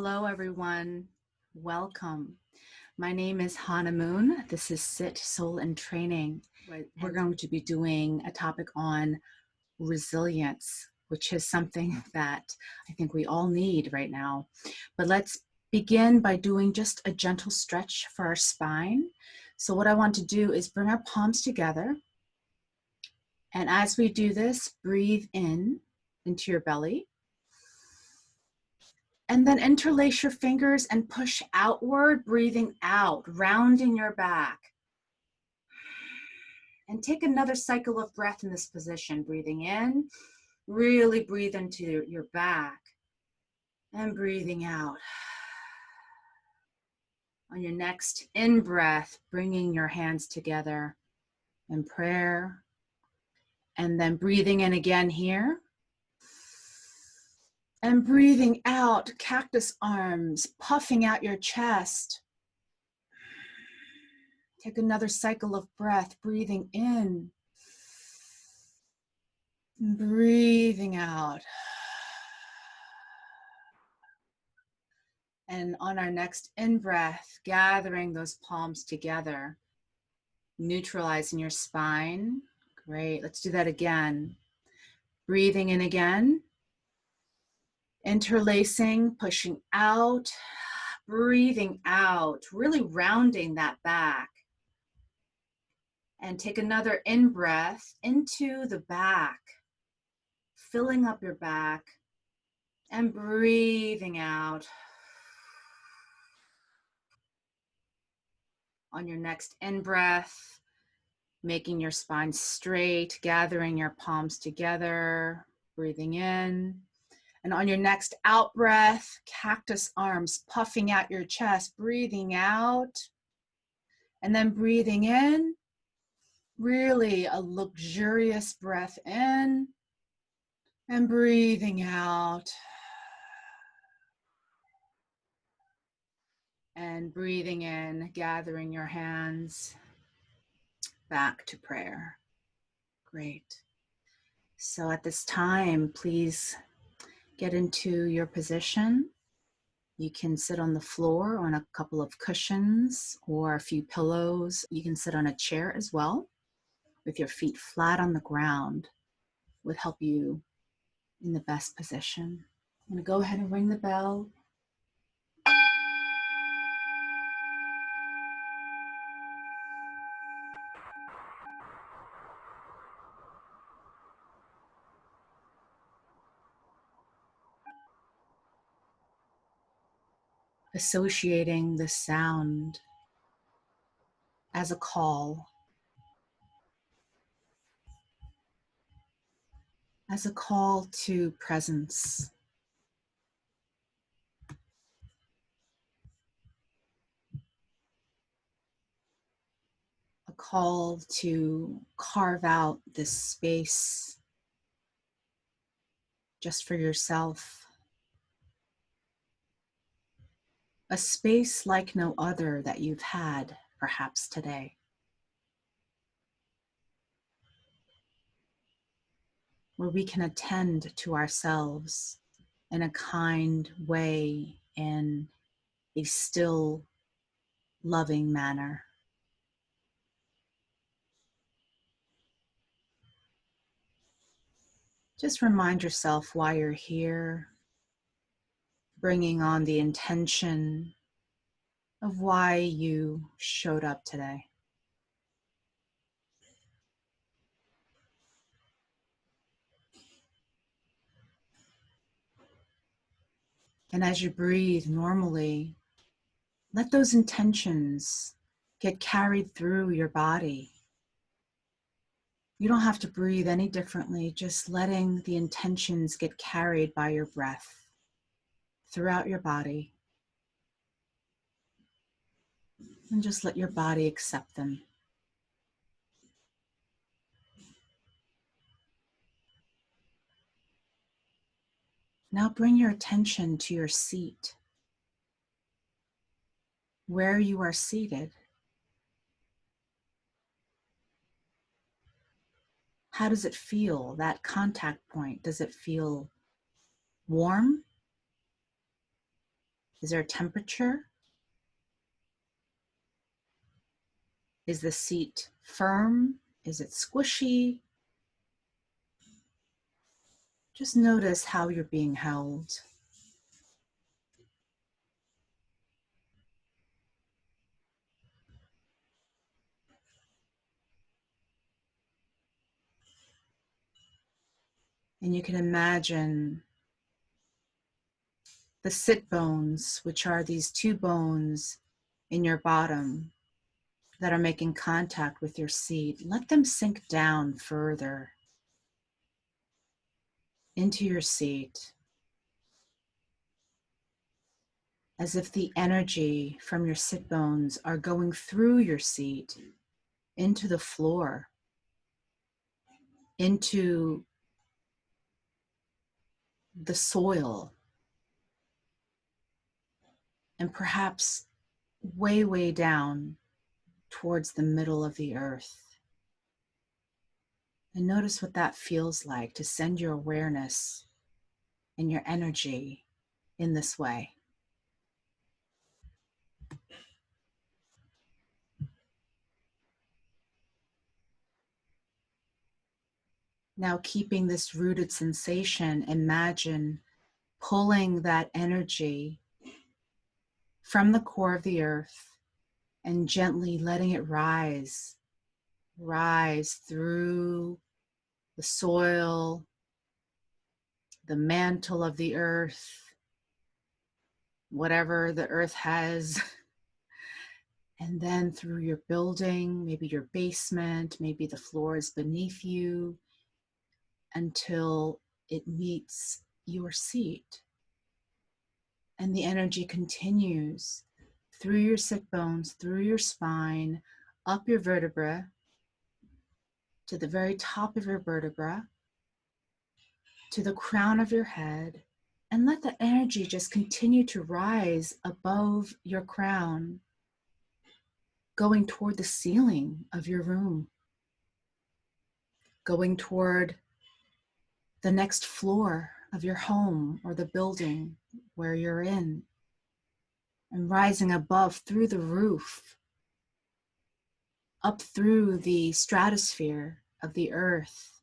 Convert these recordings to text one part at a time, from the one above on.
Hello, everyone. Welcome. My name is Hannah Moon. This is Sit, Soul, and Training. We're going to be doing a topic on resilience, which is something that I think we all need right now. But let's begin by doing just a gentle stretch for our spine. So what I want to do is bring our palms together. And as we do this, breathe in into your belly. And then interlace your fingers and push outward, breathing out, rounding your back. And take another cycle of breath in this position, breathing in, really breathe into your back, and breathing out. On your next in-breath, bringing your hands together in prayer, and then breathing in again here. And breathing out, cactus arms, puffing out your chest. Take another cycle of breath, breathing in, breathing out. And on our next in-breath, gathering those palms together, neutralizing your spine. Great, let's do that again. Breathing in again, interlacing, pushing out, breathing out, really rounding that back. And take another in-breath into the back, filling up your back, and breathing out. On your next in-breath, making your spine straight, gathering your palms together, breathing in. And on your next out-breath, cactus arms, puffing out your chest, breathing out. And then breathing in, really a luxurious breath in, and breathing out. And breathing in, gathering your hands back to prayer. Great. So at this time, please get into your position. You can sit on the floor on a couple of cushions or a few pillows. You can sit on a chair as well with your feet flat on the ground. Would help you in the best position. I'm going to go ahead and ring the bell. Associating the sound as a call, to presence. A call to carve out this space just for yourself. A space like no other that you've had perhaps today. Where we can attend to ourselves in a kind way, in a still, loving manner. Just remind yourself why you're here, bringing on the intention of why you showed up today. And as you breathe normally, let those intentions get carried through your body. You don't have to breathe any differently, just letting the intentions get carried by your breath throughout your body. And just let your body accept them. Now bring your attention to your seat, where you are seated. How does it feel, that contact point? Does it feel warm? Is there a temperature? Is the seat firm? Is it squishy? Just notice how you're being held. And you can imagine the sit bones, which are these two bones in your bottom that are making contact with your seat. Let them sink down further into your seat, as if the energy from your sit bones are going through your seat into the floor, into the soil, and perhaps way, way down towards the middle of the earth. And notice what that feels like to send your awareness and your energy in this way. Now, keeping this rooted sensation, imagine pulling that energy from the core of the earth and gently letting it rise through the soil, the mantle of the earth, whatever the earth has, and then through your building, maybe your basement, maybe the floor is beneath you, until it meets your seat. And the energy continues through your sit bones, through your spine, up your vertebra, to the very top of your vertebra, to the crown of your head, and let the energy just continue to rise above your crown, going toward the ceiling of your room, going toward the next floor of your home or the building where you're in, and rising above through the roof, up through the stratosphere of the earth,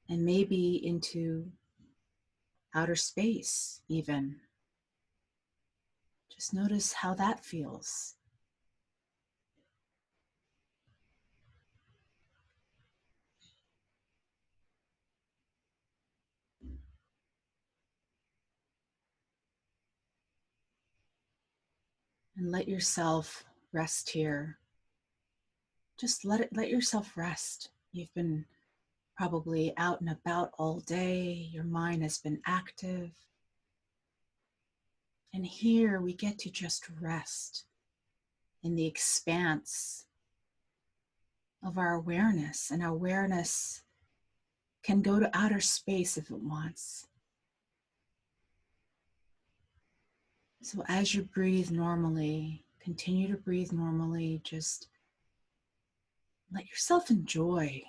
and maybe into outer space even. Just notice how that feels. And let yourself rest here. Just let yourself rest. You've been probably out and about all day. Your mind has been active. And here we get to just rest in the expanse of our awareness. And our awareness can go to outer space if it wants. So as you breathe normally, continue to breathe normally. Just let yourself enjoy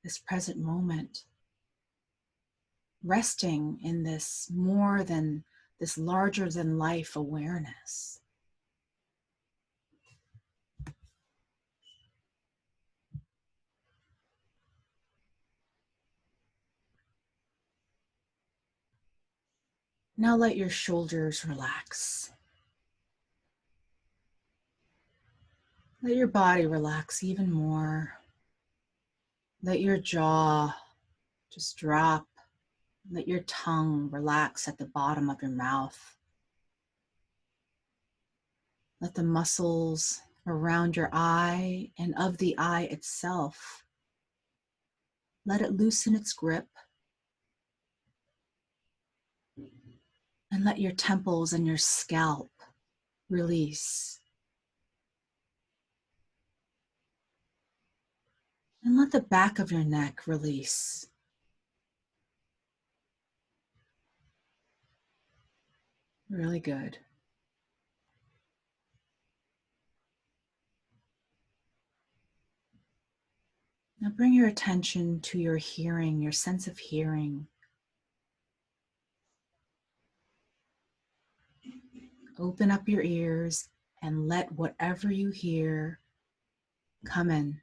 this present moment, resting in this more than this larger than life awareness. Now let your shoulders relax. Let your body relax even more. Let your jaw just drop. Let your tongue relax at the bottom of your mouth. Let the muscles around your eye and of the eye itself, let it loosen its grip. And let your temples and your scalp release. And let the back of your neck release. Really good. Now bring your attention to your hearing, your sense of hearing. Open up your ears and let whatever you hear come in.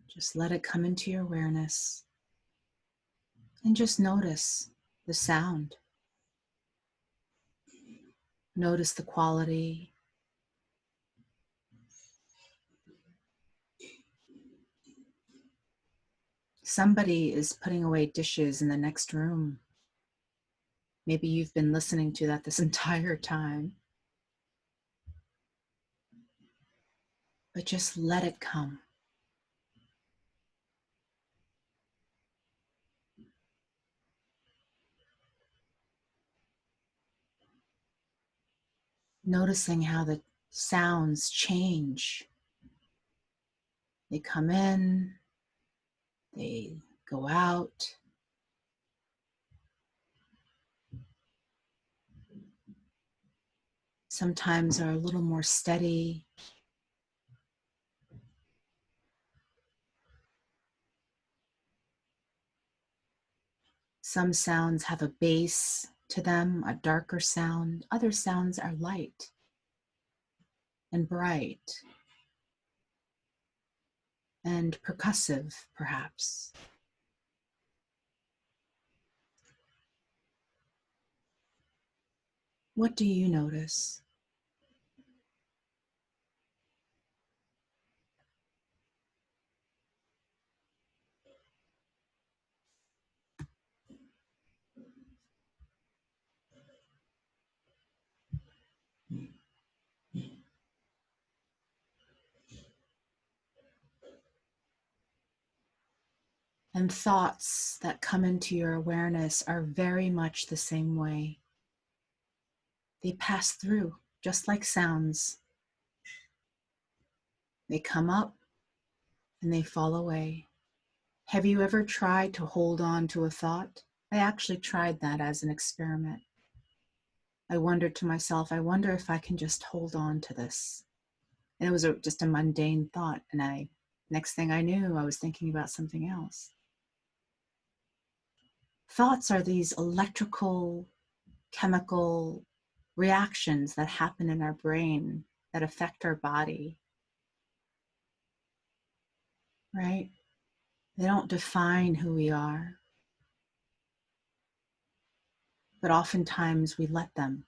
Just let it come into your awareness and just notice the sound. Notice the quality. Somebody is putting away dishes in the next room. Maybe you've been listening to that this entire time. But just let it come. Noticing how the sounds change. They come in, they go out. Sometimes are a little more steady. Some sounds have a bass to them, a darker sound. Other sounds are light and bright and percussive, perhaps. What do you notice? And thoughts that come into your awareness are very much the same way. They pass through, just like sounds. They come up and they fall away. Have you ever tried to hold on to a thought? I actually tried that as an experiment. I wondered to myself, I wonder if I can just hold on to this. And it was just a mundane thought. And next thing I knew, I was thinking about something else. Thoughts are these electrical, chemical reactions that happen in our brain that affect our body, right? They don't define who we are, but oftentimes we let them.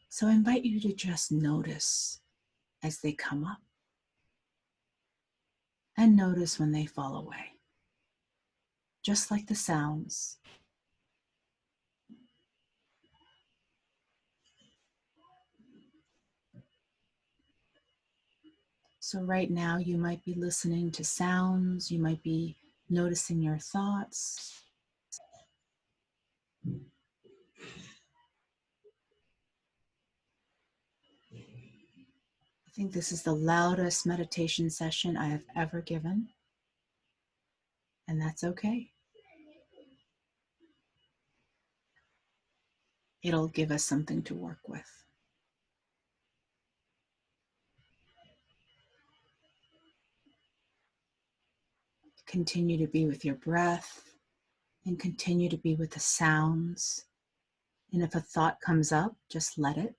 So I invite you to just notice as they come up and notice when they fall away, just like the sounds. So right now you might be listening to sounds, you might be noticing your thoughts. I think this is the loudest meditation session I have ever given, and that's okay. It'll give us something to work with. Continue to be with your breath and continue to be with the sounds. And if a thought comes up, just let it.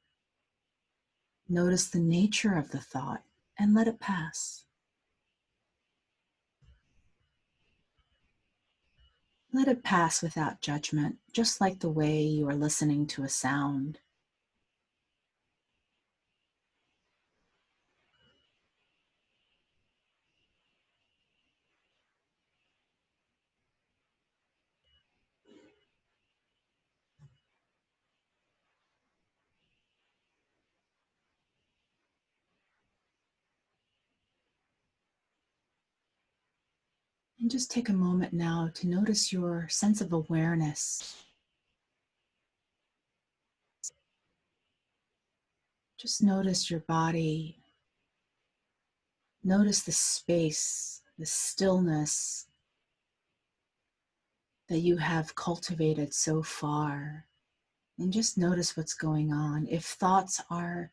Notice the nature of the thought and let it pass. Let it pass without judgment, just like the way you are listening to a sound. And just take a moment now to notice your sense of awareness. Just notice your body. Notice the space, the stillness that you have cultivated so far. And just notice what's going on. If thoughts are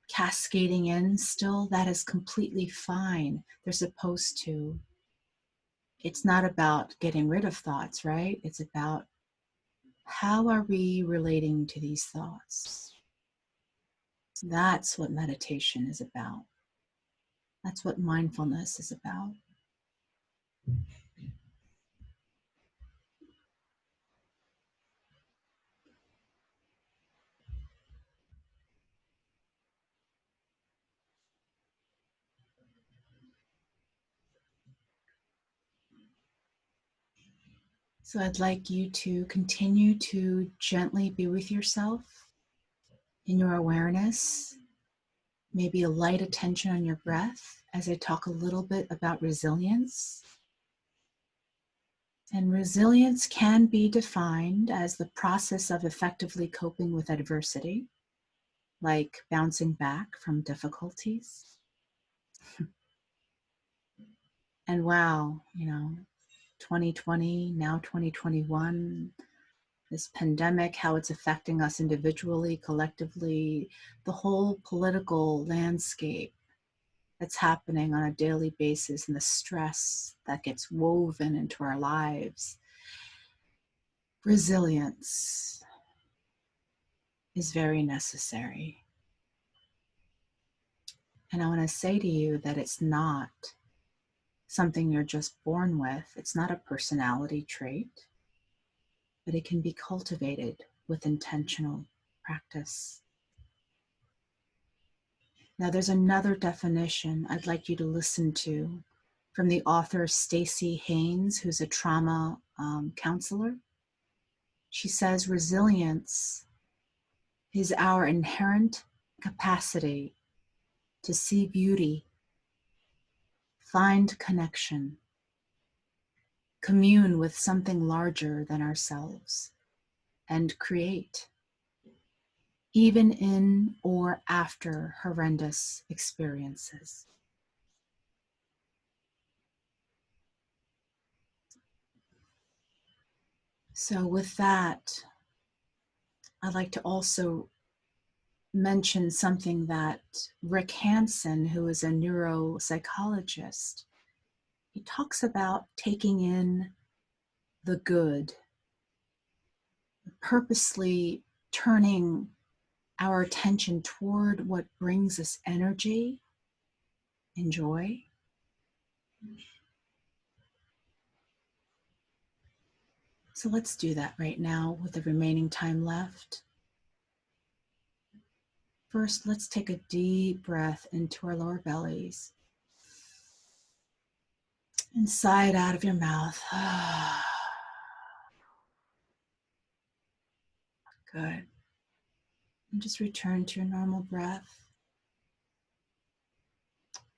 cascading in still, that is completely fine. They're supposed to. it's not about getting rid of thoughts, right? It's about how are we relating to these thoughts? That's what meditation is about. That's what mindfulness is about. So I'd like you to continue to gently be with yourself in your awareness, maybe a light attention on your breath as I talk a little bit about resilience. And resilience can be defined as the process of effectively coping with adversity, like bouncing back from difficulties. And wow, 2020, now 2021, this pandemic, how it's affecting us individually, collectively, the whole political landscape that's happening on a daily basis and the stress that gets woven into our lives. Resilience is very necessary. And I want to say to you that it's not something you're just born with. It's not a personality trait, but it can be cultivated with intentional practice. Now, there's another definition I'd like you to listen to from the author Staci Haines, who's a trauma counselor. She says resilience is our inherent capacity to see beauty, find connection, commune with something larger than ourselves, and create, even in or after horrendous experiences. So with that, I'd like to also mention something that Rick Hansen, who is a neuropsychologist, he talks about taking in the good, purposely turning our attention toward what brings us energy and joy. So let's do that right now with the remaining time left. First, let's take a deep breath into our lower bellies and sigh it out of your mouth. Good. And just return to your normal breath.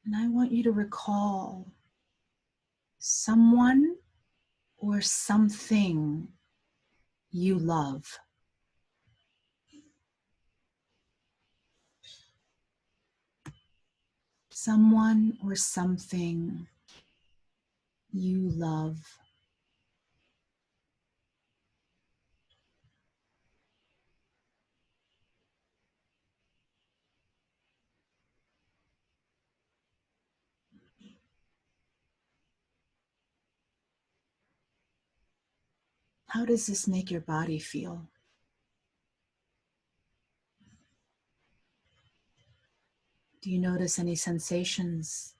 And I want you to recall someone or something you love. Someone or something you love. How does this make your body feel? Do you notice any sensations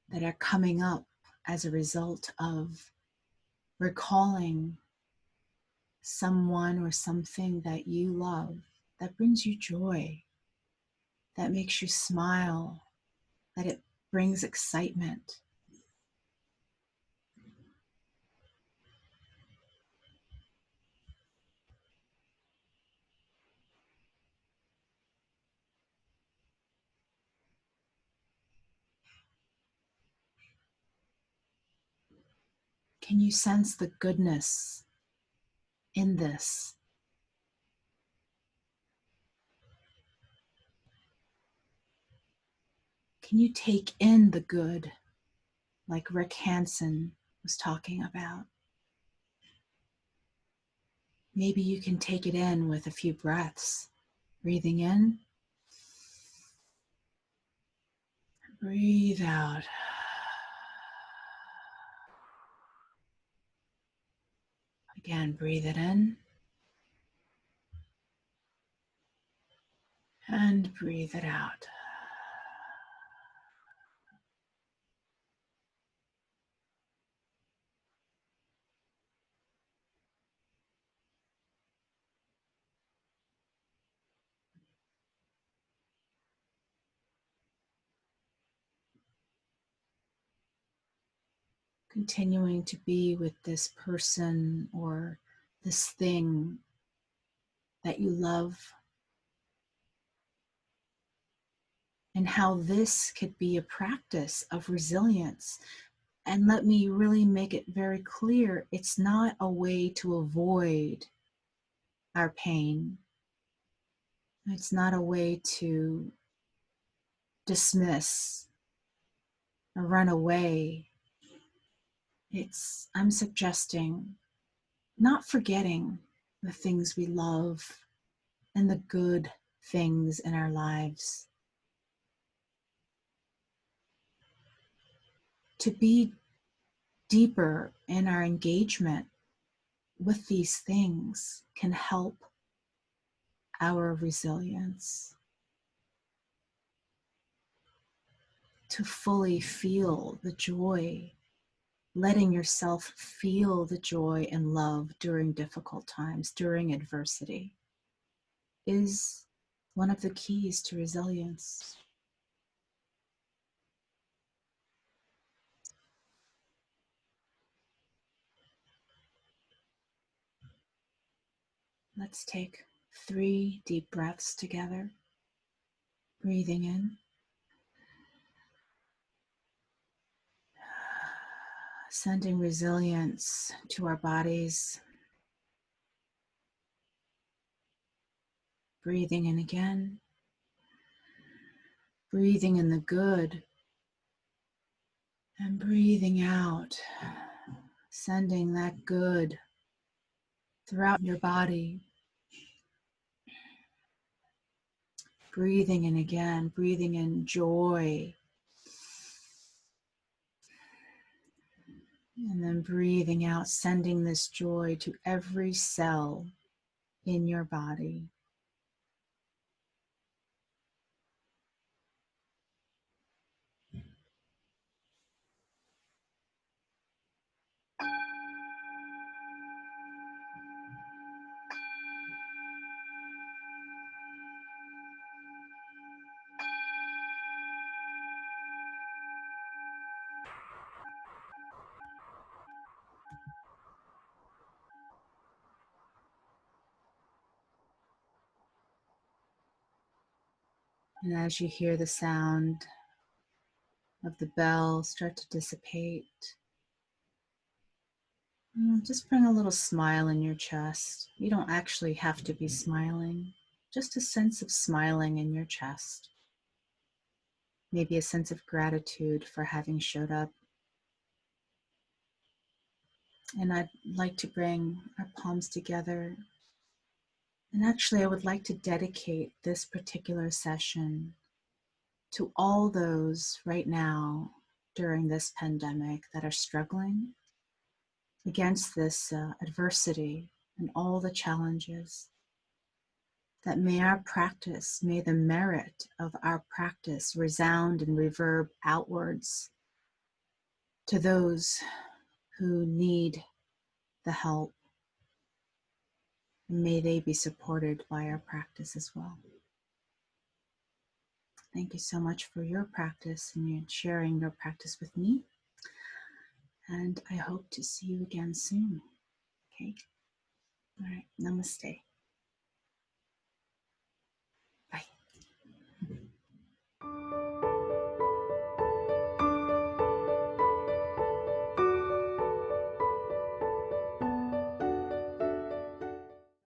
that are coming up as a result of recalling someone or something that you love, that brings you joy, that makes you smile, that it brings excitement? Can you sense the goodness in this? Can you take in the good, like Rick Hansen was talking about? Maybe you can take it in with a few breaths. Breathing in, breathe out. Again, breathe it in and breathe it out. Continuing to be with this person or this thing that you love, and how this could be a practice of resilience. And let me really make it very clear, it's not a way to avoid our pain. It's not a way to dismiss or run away. I'm suggesting not forgetting the things we love and the good things in our lives. To be deeper in our engagement with these things can help our resilience. To fully feel the joy, letting yourself feel the joy and love during difficult times, during adversity, is one of the keys to resilience. Let's take 3 deep breaths together, breathing in, sending resilience to our bodies, breathing in again, breathing in the good, and breathing out, sending that good throughout your body. Breathing in again, breathing in joy, and then breathing out, sending this joy to every cell in your body. And as you hear the sound of the bell start to dissipate, just bring a little smile in your chest. You don't actually have to be smiling, just a sense of smiling in your chest. Maybe a sense of gratitude for having showed up. And I'd like to bring our palms together. And actually, I would like to dedicate this particular session to all those right now during this pandemic that are struggling against this adversity and all the challenges. That may our practice, may the merit of our practice resound and reverb outwards to those who need the help. And may they be supported by our practice as well. Thank you so much for your practice and you sharing your practice with me. And I hope to see you again soon. Okay? All right. Namaste.